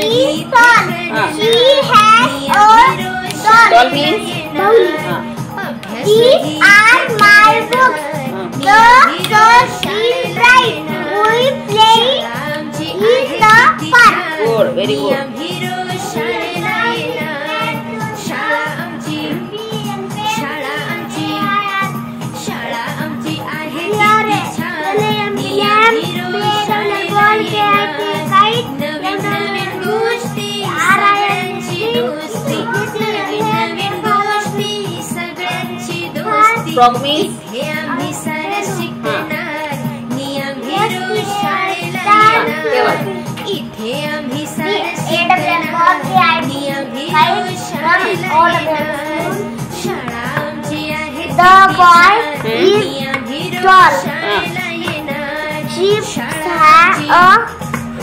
is tall. She has a Tall means? These are my books. The sun is bright. We play in the park. Good, very good. Frog means? The boy is tall. She has a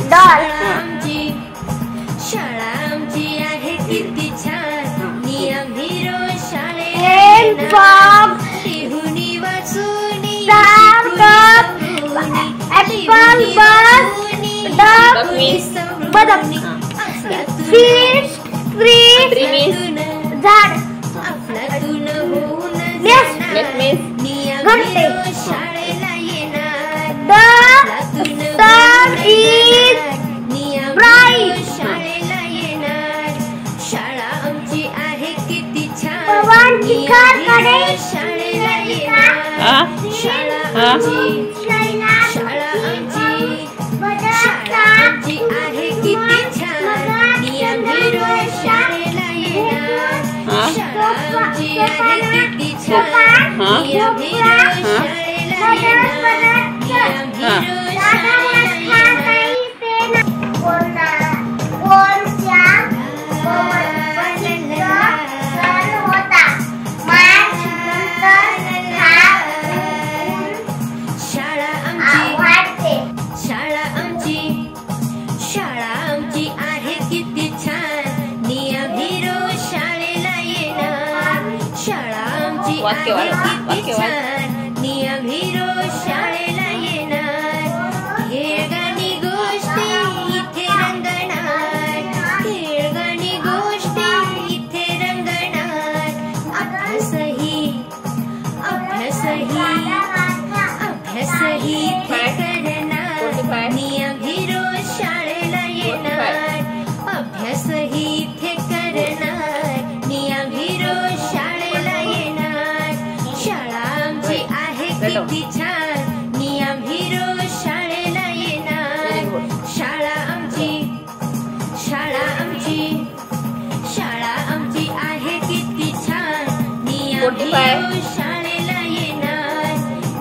doll. And frog, apple, bus, duck, badak, fish, tree means? झाड. Yes. Let means? घंटे. The sun is bright. पवन शिखरकडे वाक्य शाळेला येणार. खेळगाणी गोष्टी इथे रंगणार. खेळगाणी गोष्टी इथे रंगणार. अभ्यासही इथे करणार. नियम रोज शाळेला येणार. अभ्यासही इथे करणार. नियम रोज शाळेला येणार. शाळा आमची आहे किती छान. नियम रोज शाळेला येणार. शाळा आमची आहे किती छान. नियम रोज शाळेला येणार.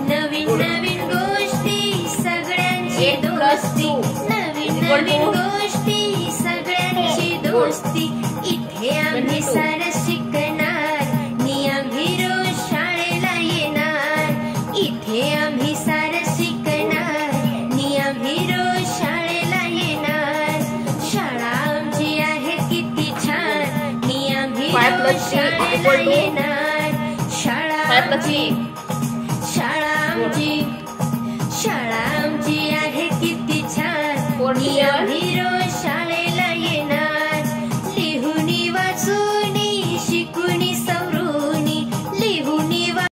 नवीन गोष्टी सगळ्यांची दोस्ती. नवीन गोष्टी सगळ्यांची दोस्ती. इथे आम्ही सारं शिकणार. नियम रोज शाळेला येणार. इथे आम्ही सारं शिकणार. नियम रोज शाळेला येणार. शाळा आमची आहे किती छान. नियम रोज शाळेला येणार. शाळा आमची आहे किती छान. नियम रोज शाळेला